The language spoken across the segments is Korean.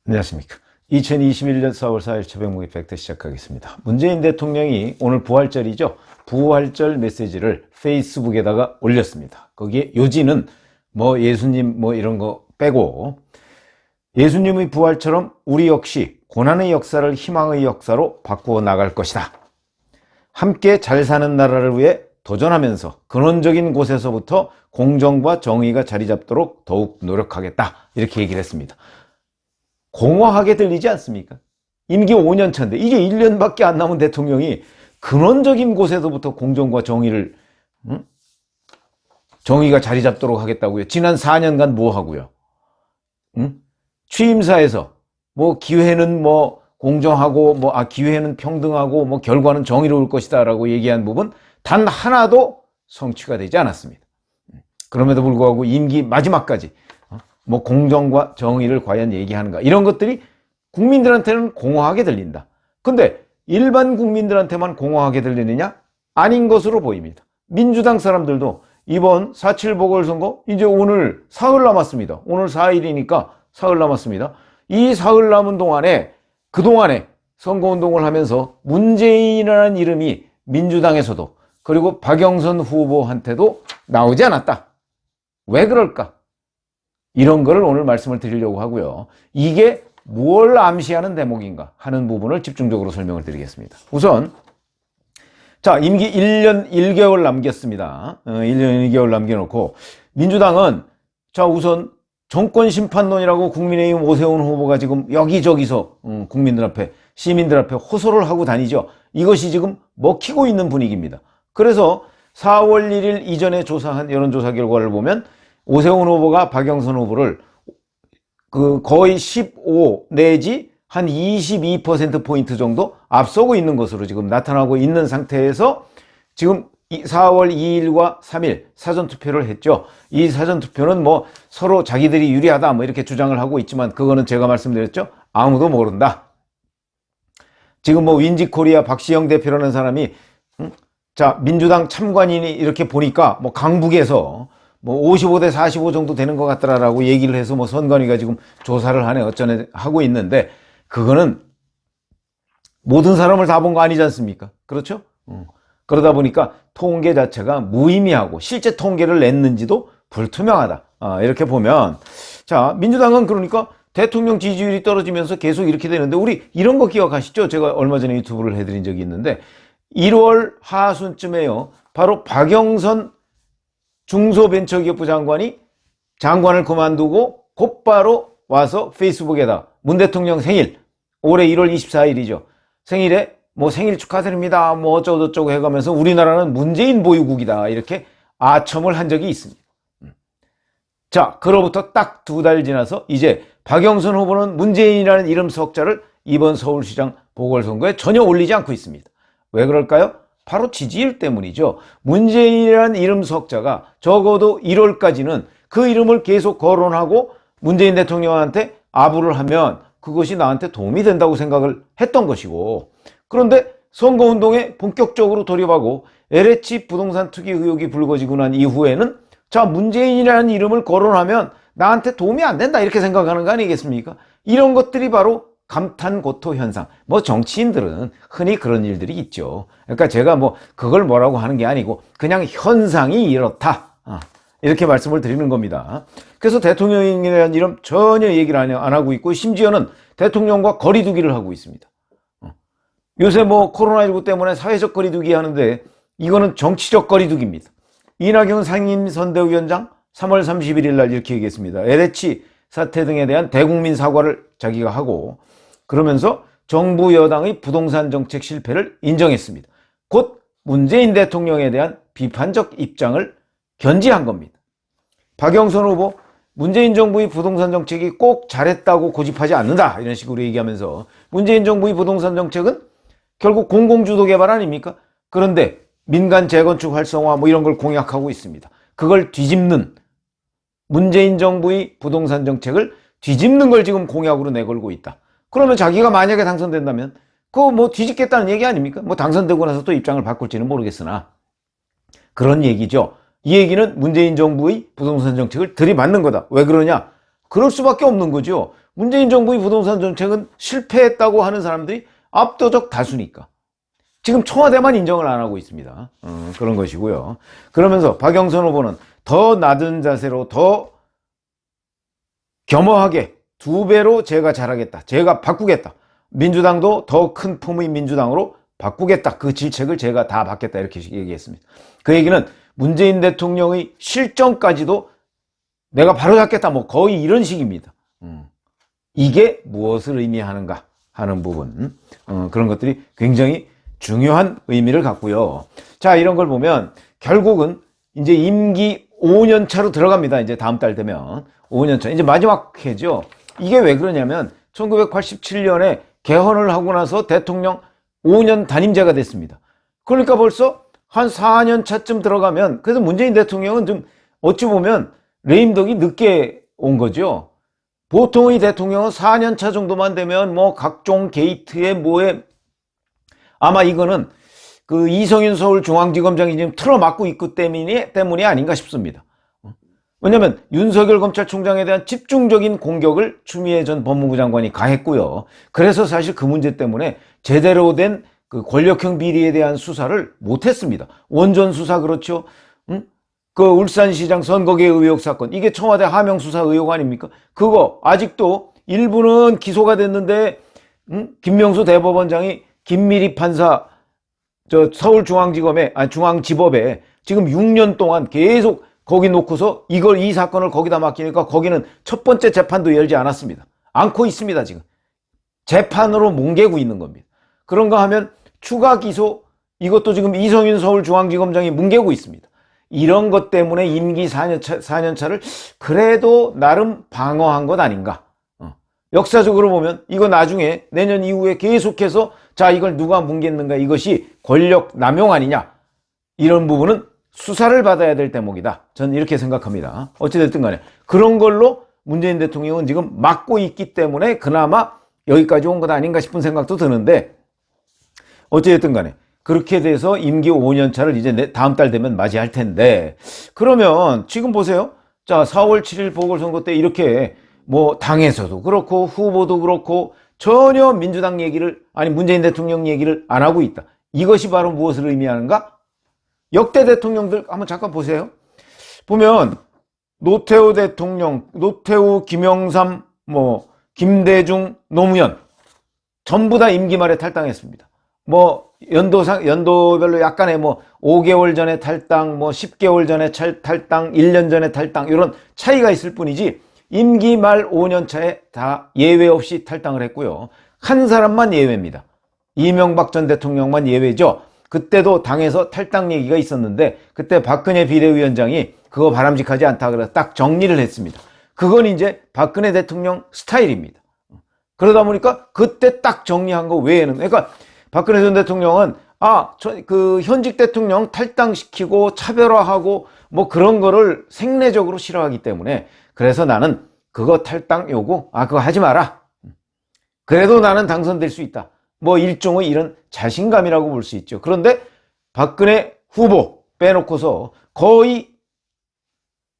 안녕하십니까. 2021년 4월 4일 최병목의 팩트 시작하겠습니다. 문재인 대통령이 오늘 부활절이죠. 부활절 메시지를 페이스북에다가 올렸습니다. 거기에 요지는 뭐 예수님 뭐 이런 거 빼고 예수님의 부활처럼 우리 역시 고난의 역사를 희망의 역사로 바꾸어 나갈 것이다. 함께 잘 사는 나라를 위해 도전하면서 근원적인 곳에서부터 공정과 정의가 자리 잡도록 더욱 노력하겠다. 이렇게 얘기를 했습니다. 공허하게 들리지 않습니까? 임기 5년 차인데 이제 1년밖에 안 남은 대통령이 근원적인 곳에서부터 공정과 정의를 정의가 자리 잡도록 하겠다고요. 지난 4년간 뭐 하고요? 취임사에서 뭐 기회는 뭐 공정하고 기회는 평등하고 뭐 결과는 정의로울 것이다라고 얘기한 부분 단 하나도 성취가 되지 않았습니다. 그럼에도 불구하고 임기 마지막까지 뭐 공정과 정의를 과연 얘기하는가 이런 것들이 국민들한테는 공허하게 들린다. 근데 일반 국민들한테만 공허하게 들리느냐? 아닌 것으로 보입니다. 민주당 사람들도 이번 4.7 보궐선거 이제 오늘 사흘 남았습니다. 오늘 4일이니까 사흘 남았습니다. 이 사흘 남은 동안에 그동안에 선거운동을 하면서 문재인이라는 이름이 민주당에서도 그리고 박영선 후보한테도 나오지 않았다. 왜 그럴까? 이런 거를 오늘 말씀을 드리려고 하고요. 이게 무엇을 암시하는 대목인가 하는 부분을 집중적으로 설명을 드리겠습니다. 우선 자, 임기 1년 1개월 남겼습니다. 1년 1개월 남겨놓고 민주당은 자 우선 정권심판론이라고 국민의힘 오세훈 후보가 지금 여기저기서 국민들 앞에 시민들 앞에 호소를 하고 다니죠. 이것이 지금 먹히고 있는 분위기입니다. 그래서 4월 1일 이전에 조사한 여론조사 결과를 보면 오세훈 후보가 박영선 후보를 거의 15 내지 한 22%포인트 정도 앞서고 있는 것으로 지금 나타나고 있는 상태에서 지금 4월 2일과 3일 사전투표를 했죠. 이 사전투표는 뭐 서로 자기들이 유리하다 뭐 이렇게 주장을 하고 있지만 그거는 제가 말씀드렸죠. 아무도 모른다. 지금 뭐 윈지코리아 박시영 대표라는 사람이 자 민주당 참관인이 이렇게 보니까 뭐 강북에서 뭐 55대 45 정도 되는 것 같더라라고 얘기를 해서 뭐 선관위가 지금 조사를 하네 어쩌네 하고 있는데 그거는 모든 사람을 다 본 거 아니지 않습니까? 그렇죠? 그러다 보니까 통계 자체가 무의미하고 실제 통계를 냈는지도 불투명하다. 이렇게 보면 자 민주당은 그러니까 대통령 지지율이 떨어지면서 계속 이렇게 되는데 우리 이런 거 기억하시죠? 제가 얼마 전에 유튜브를 해드린 적이 있는데 1월 하순쯤에요. 바로 박영선 중소벤처기업부 장관이 장관을 그만두고 곧바로 와서 페이스북에다 문 대통령 생일 올해 1월 24일이죠. 생일에 뭐 생일 축하드립니다. 뭐 어쩌고저쩌고 해가면서 우리나라는 문재인 보유국이다. 이렇게 아첨을 한 적이 있습니다. 자, 그로부터 딱 2달 지나서 이제 박영선 후보는 문재인이라는 이름 석자를 이번 서울시장 보궐선거에 전혀 올리지 않고 있습니다. 왜 그럴까요? 바로 지지율 때문이죠. 문재인이라는 이름 석자가 적어도 1월까지는 그 이름을 계속 거론하고 문재인 대통령한테 아부를 하면 그것이 나한테 도움이 된다고 생각을 했던 것이고 그런데 선거운동에 본격적으로 돌입하고 LH 부동산 투기 의혹이 불거지고 난 이후에는 자 문재인이라는 이름을 거론하면 나한테 도움이 안 된다 이렇게 생각하는 거 아니겠습니까? 이런 것들이 바로 감탄고토 현상. 뭐 정치인들은 흔히 그런 일들이 있죠. 그러니까 제가 뭐 그걸 뭐라고 하는 게 아니고 그냥 현상이 이렇다. 이렇게 말씀을 드리는 겁니다. 그래서 대통령이라는 이름 전혀 얘기를 안 하고 있고 심지어는 대통령과 거리두기를 하고 있습니다. 요새 뭐 코로나19 때문에 사회적 거리두기 하는데 이거는 정치적 거리두기입니다. 이낙연 상임선대위원장 3월 31일 날 이렇게 얘기했습니다. LH 사태 등에 대한 대국민 사과를 자기가 하고 그러면서 정부 여당의 부동산 정책 실패를 인정했습니다. 곧 문재인 대통령에 대한 비판적 입장을 견지한 겁니다. 박영선 후보 문재인 정부의 부동산 정책이 꼭 잘했다고 고집하지 않는다 이런 식으로 얘기하면서 문재인 정부의 부동산 정책은 결국 공공주도 개발 아닙니까? 그런데 민간 재건축 활성화 뭐 이런 걸 공약하고 있습니다. 그걸 뒤집는 문재인 정부의 부동산 정책을 뒤집는 걸 지금 공약으로 내걸고 있다. 그러면 자기가 만약에 당선된다면 그거 뭐 뒤집겠다는 얘기 아닙니까? 뭐 당선되고 나서 또 입장을 바꿀지는 모르겠으나 그런 얘기죠. 이 얘기는 문재인 정부의 부동산 정책을 들이받는 거다. 왜 그러냐? 그럴 수밖에 없는 거죠. 문재인 정부의 부동산 정책은 실패했다고 하는 사람들이 압도적 다수니까. 지금 청와대만 인정을 안 하고 있습니다. 그런 것이고요. 그러면서 박영선 후보는 더 낮은 자세로 더 겸허하게 2배로 제가 잘하겠다. 제가 바꾸겠다. 민주당도 더 큰 품의 민주당으로 바꾸겠다. 그 질책을 제가 다 받겠다. 이렇게 얘기했습니다. 그 얘기는 문재인 대통령의 실정까지도 내가 바로잡겠다. 뭐 거의 이런 식입니다. 이게 무엇을 의미하는가 하는 부분. 그런 것들이 굉장히 중요한 의미를 갖고요. 자, 이런 걸 보면 결국은 이제 임기 5년 차로 들어갑니다. 이제 다음 달 되면 5년 차. 이제 마지막 해죠. 이게 왜 그러냐면 1987년에 개헌을 하고 나서 대통령 5년 단임제가 됐습니다. 그러니까 벌써 한 4년 차쯤 들어가면, 그래서 문재인 대통령은 좀 어찌 보면 레임덕이 늦게 온 거죠. 보통의 대통령은 4년 차 정도만 되면 뭐 각종 게이트에 뭐에, 아마 이거는 그 이성윤 서울중앙지검장이 지금 틀어막고 있기 때문이 아닌가 싶습니다. 왜냐면 윤석열 검찰총장에 대한 집중적인 공격을 추미애 전 법무부 장관이 가했고요. 그래서 사실 그 문제 때문에 제대로 된 그 권력형 비리에 대한 수사를 못했습니다. 원전 수사 그렇죠. 그 울산시장 선거개 의혹 사건, 이게 청와대 하명 수사 의혹 아닙니까? 그거 아직도 일부는 기소가 됐는데 김명수 대법원장이 김미리 판사 서울중앙지검에 중앙지법에 지금 6년 동안 계속 거기 놓고서 이 사건을 거기다 맡기니까 거기는 첫 번째 재판도 열지 않았습니다. 않고 있습니다. 지금 재판으로 뭉개고 있는 겁니다. 그런가 하면 추가 기소, 이것도 지금 이성윤 서울중앙지검장이 뭉개고 있습니다. 이런 것 때문에 임기 4년 차를 그래도 나름 방어한 것 아닌가. 역사적으로 보면 이거 나중에 내년 이후에 계속해서 자, 이걸 누가 뭉갰는가, 이것이 권력 남용 아니냐, 이런 부분은 수사를 받아야 될 대목이다. 저는 이렇게 생각합니다. 어찌됐든 간에 그런 걸로 문재인 대통령은 지금 막고 있기 때문에 그나마 여기까지 온 것 아닌가 싶은 생각도 드는데, 어찌됐든 간에 그렇게 돼서 임기 5년 차를 이제 다음 달 되면 맞이할 텐데, 그러면 지금 보세요. 자, 4월 7일 보궐선거 때 이렇게 뭐 당에서도 그렇고 후보도 그렇고 전혀 민주당 얘기를, 아니 문재인 대통령 얘기를 안 하고 있다. 이것이 바로 무엇을 의미하는가? 역대 대통령들 한번 잠깐 보세요. 보면 노태우 대통령, 노태우, 김영삼, 뭐 김대중, 노무현 전부 다 임기 말에 탈당했습니다. 뭐 연도별로 약간의 뭐 5개월 전에 탈당, 뭐 10개월 전에 탈당, 1년 전에 탈당, 이런 차이가 있을 뿐이지 임기 말 5년 차에 다 예외 없이 탈당을 했고요. 한 사람만 예외입니다. 이명박 전 대통령만 예외죠. 그때도 당에서 탈당 얘기가 있었는데 그때 박근혜 비대위원장이 그거 바람직하지 않다 그래서 딱 정리를 했습니다. 그건 이제 박근혜 대통령 스타일입니다. 그러다 보니까 그때 딱 정리한 거 외에는, 그러니까 박근혜 전 대통령은 그 현직 대통령 탈당시키고 차별화하고 뭐 그런 거를 생내적으로 싫어하기 때문에, 그래서 나는 그거 탈당 요구 그거 하지 마라. 그래도 나는 당선될 수 있다. 뭐 일종의 이런 자신감이라고 볼 수 있죠. 그런데 박근혜 후보 빼놓고서 거의,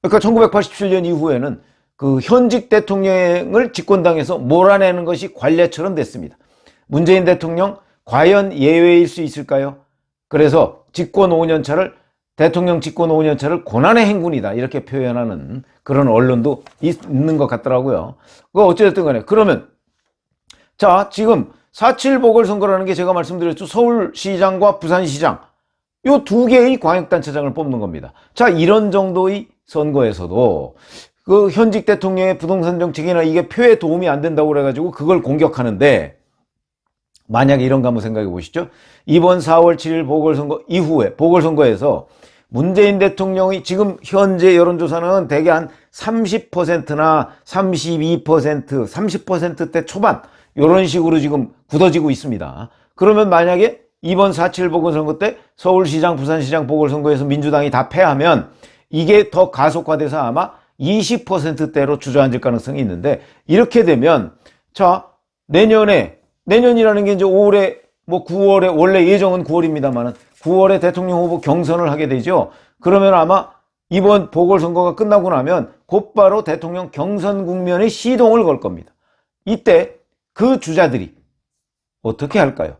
그러니까 1987년 이후에는 그 현직 대통령을 집권당에서 몰아내는 것이 관례처럼 됐습니다. 문재인 대통령 과연 예외일 수 있을까요? 그래서 집권 5년 차를, 대통령 집권 5년 차를 고난의 행군이다, 이렇게 표현하는 그런 언론도 있는 것 같더라고요. 그거 어쨌든 간에 그러면 자, 지금 4.7 보궐선거라는 게 제가 말씀드렸죠. 서울시장과 부산시장, 요 두 개의 광역단체장을 뽑는 겁니다. 자, 이런 정도의 선거에서도 그 현직 대통령의 부동산 정책이나 이게 표에 도움이 안 된다고 그래가지고 그걸 공격하는데, 만약에 이런 거 한번 생각해 보시죠. 이번 4월 7일 보궐선거 이후에, 보궐선거에서 문재인 대통령이 지금 현재 여론조사는 대개 한 30%나 32%, 30%대 초반, 이런 식으로 지금 굳어지고 있습니다. 그러면 만약에 이번 4.7 보궐선거 때 서울시장, 부산시장 보궐선거에서 민주당이 다 패하면 이게 더 가속화돼서 아마 20%대로 주저앉을 가능성이 있는데, 이렇게 되면 자, 내년이라는 게 이제 올해 뭐 9월에, 원래 예정은 9월입니다만은 9월에 대통령 후보 경선을 하게 되죠. 그러면 아마 이번 보궐선거가 끝나고 나면 곧바로 대통령 경선 국면에 시동을 걸 겁니다. 이때 그 주자들이 어떻게 할까요?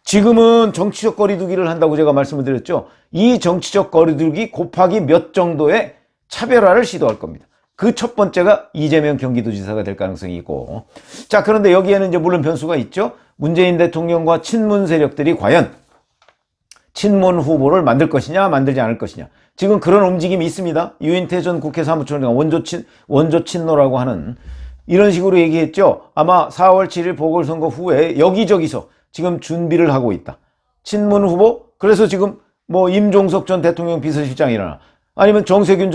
지금은 정치적 거리두기를 한다고 제가 말씀을 드렸죠. 이 정치적 거리두기 곱하기 몇 정도의 차별화를 시도할 겁니다. 그 첫 번째가 이재명 경기도지사가 될 가능성이 있고, 자, 그런데 여기에는 이제 물론 변수가 있죠. 문재인 대통령과 친문 세력들이 과연 친문 후보를 만들 것이냐 만들지 않을 것이냐, 지금 그런 움직임이 있습니다. 유인태 전 국회 사무총장 원조 친노라고 하는 이런 식으로 얘기했죠. 아마 4월 7일 보궐선거 후에 여기저기서 지금 준비를 하고 있다. 친문 후보, 그래서 지금 뭐 임종석 전 대통령 비서실장이나 아니면 정세균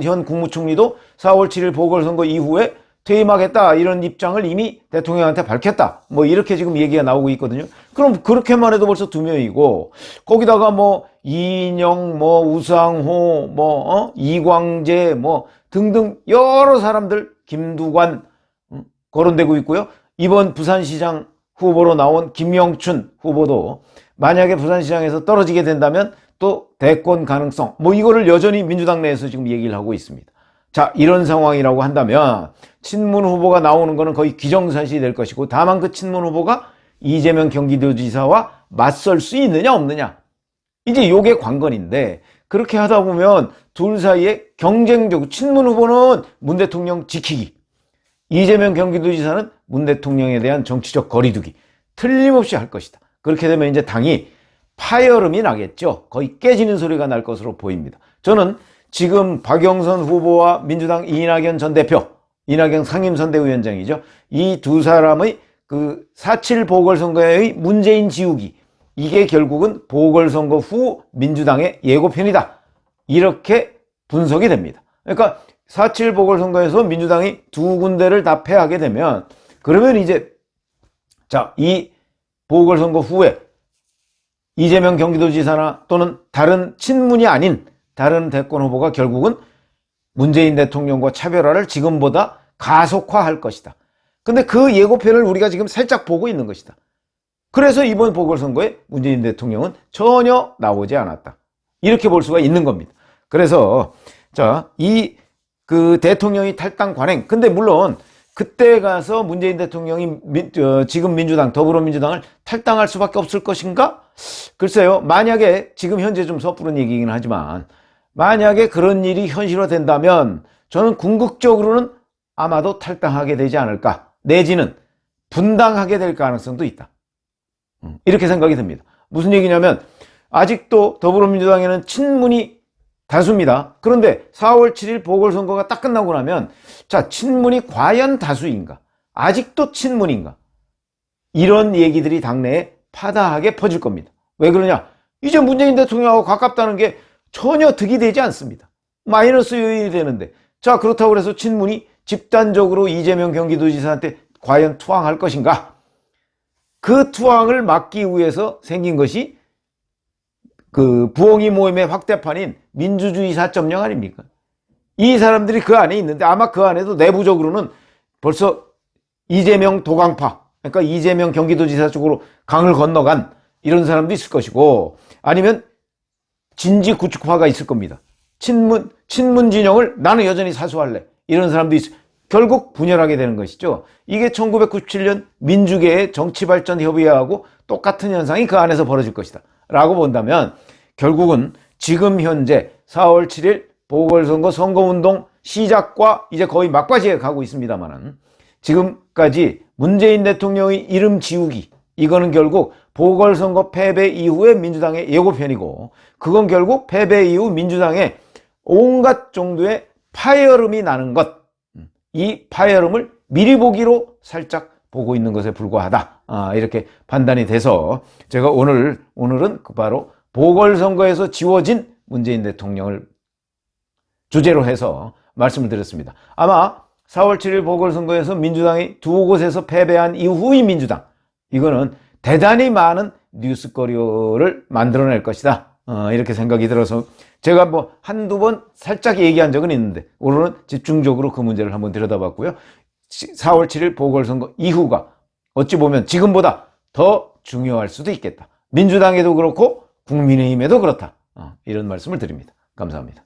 현 국무총리도 4월 7일 보궐선거 이후에 퇴임하겠다, 이런 입장을 이미 대통령한테 밝혔다. 뭐 이렇게 지금 얘기가 나오고 있거든요. 그럼 그렇게만 해도 벌써 2명이고, 거기다가 뭐 이인영, 뭐 우상호, 뭐 이광재, 뭐 등등 여러 사람들, 김두관 거론되고 있고요. 이번 부산시장 후보로 나온 김영춘 후보도 만약에 부산시장에서 떨어지게 된다면 또 대권 가능성, 뭐 이거를 여전히 민주당 내에서 지금 얘기를 하고 있습니다. 자, 이런 상황이라고 한다면 친문 후보가 나오는 거는 거의 기정사실이 될 것이고, 다만 그 친문 후보가 이재명 경기도지사와 맞설 수 있느냐 없느냐, 이제 요게 관건인데, 그렇게 하다 보면 둘 사이에 경쟁적으로 친문 후보는 문 대통령 지키기, 이재명 경기도지사는 문 대통령에 대한 정치적 거리두기 틀림없이 할 것이다. 그렇게 되면 이제 당이 파열음이 나겠죠. 거의 깨지는 소리가 날 것으로 보입니다. 저는 지금 박영선 후보와 민주당 이낙연 전 대표, 이낙연 상임선대위원장이죠. 이 두 사람의 그 4.7 보궐선거의 문재인 지우기, 이게 결국은 보궐선거 후 민주당의 예고편이다. 이렇게 분석이 됩니다. 그러니까 4.7 보궐선거에서 민주당이 두 군데를 다 패하게 되면, 그러면 이제 자, 이 보궐선거 후에 이재명 경기도지사나 또는 다른 친문이 아닌 다른 대권 후보가 결국은 문재인 대통령과 차별화를 지금보다 가속화할 것이다. 근데 그 예고편을 우리가 지금 살짝 보고 있는 것이다. 그래서 이번 보궐선거에 문재인 대통령은 전혀 나오지 않았다. 이렇게 볼 수가 있는 겁니다. 그래서 자, 이 그 대통령이 탈당 관행, 근데 물론 그때 가서 문재인 대통령이 지금 민주당, 더불어민주당을 탈당할 수밖에 없을 것인가? 글쎄요. 만약에 지금 현재 좀 섣부른 얘기긴 하지만 만약에 그런 일이 현실화된다면 저는 궁극적으로는 아마도 탈당하게 되지 않을까, 내지는 분당하게 될 가능성도 있다. 이렇게 생각이 듭니다. 무슨 얘기냐면 아직도 더불어민주당에는 친문이 다수입니다. 그런데 4월 7일 보궐선거가 딱 끝나고 나면 자, 친문이 과연 다수인가? 아직도 친문인가? 이런 얘기들이 당내에 파다하게 퍼질 겁니다. 왜 그러냐? 이제 문재인 대통령하고 가깝다는 게 전혀 득이 되지 않습니다. 마이너스 요인이 되는데, 자, 그렇다고 해서 친문이 집단적으로 이재명 경기도지사한테 과연 투항할 것인가? 그 투항을 막기 위해서 생긴 것이 그 부엉이 모임의 확대판인 민주주의 4.0 아닙니까? 이 사람들이 그 안에 있는데 아마 그 안에도 내부적으로는 벌써 이재명 도강파, 그러니까 이재명 경기도지사 쪽으로 강을 건너간 이런 사람도 있을 것이고, 아니면 진지 구축파가 있을 겁니다. 친문 진영을 나는 여전히 사수할래, 이런 사람도 결국 분열하게 되는 것이죠. 이게 1997년 민주계의 정치발전협의회하고 똑같은 현상이 그 안에서 벌어질 것이다 라고 본다면, 결국은 지금 현재 4월 7일 보궐선거 선거운동 시작과 이제 거의 막바지에 가고 있습니다만은, 지금까지 문재인 대통령의 이름 지우기, 이거는 결국 보궐선거 패배 이후의 민주당의 예고편이고, 그건 결국 패배 이후 민주당의 온갖 정도의 파열음이 나는 것, 이 파열음을 미리 보기로 살짝 보고 있는 것에 불과하다, 이렇게 판단이 돼서 제가 오늘은 바로 보궐선거에서 지워진 문재인 대통령을 주제로 해서 말씀을 드렸습니다. 아마 4월 7일 보궐선거에서 민주당이 두 곳에서 패배한 이후의 민주당, 이거는 대단히 많은 뉴스거리를 만들어낼 것이다, 이렇게 생각이 들어서 제가 뭐 한두 번 살짝 얘기한 적은 있는데 오늘은 집중적으로 그 문제를 한번 들여다봤고요. 4월 7일 보궐선거 이후가 어찌 보면 지금보다 더 중요할 수도 있겠다. 민주당에도 그렇고 국민의힘에도 그렇다. 이런 말씀을 드립니다. 감사합니다.